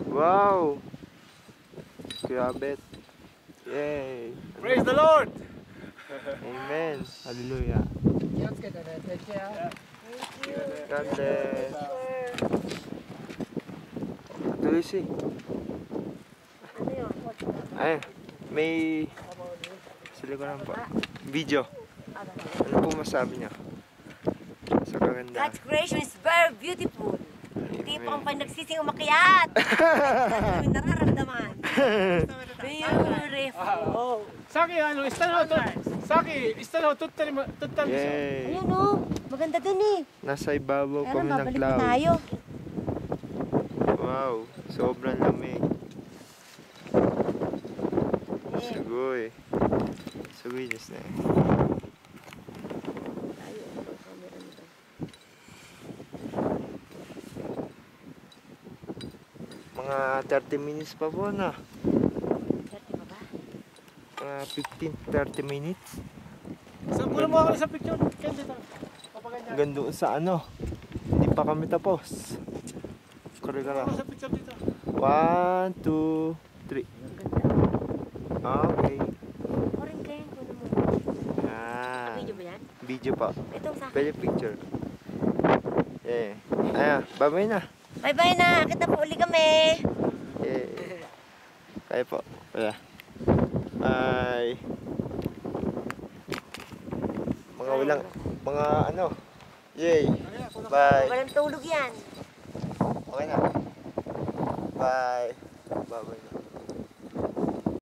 Wow! Grabe. Yay! Praise the Lord! Amen. Hallelujah. God bless. Tuloy si. Ano yun? Ay, may sila ko lang po. Video. Ano po masabi niya? Sa kaganda. God's creation is very beautiful. Hindi pa kang nagsising umakyat. Ano yung nararamdaman? Beautiful. Saki, ano, istanaw, tuttali siya. Yay! Ayun o, maganda dun eh. Nasa ibabaw Kaya kami na, ng babalik na cloud. tayo. Wow, sobrang lamig. Sugoy. Sugoyですね. Mga 30 minutes pa po na. 30 pa ba? Mga 15-30 minutes. Kuha mo ako sa picture. Kaya dito. Papaganyan. Hanggang doon sa ano. Hindi pa kami tapos. Kara-kara. Sa picture dito. 1, 2, 3. Okay. Orin kayo, kunin mo. Ah, Video ba yan? video pa. Itong sa akin. Pwede picture. Eh. Ayan, babay na. Bye-bye na. Kita po uli kami. Eh. Kaya po. Wala. Bye. Mga walang, mga ano. Yay. Bye. Walang tulog yan. Okay na. Bye.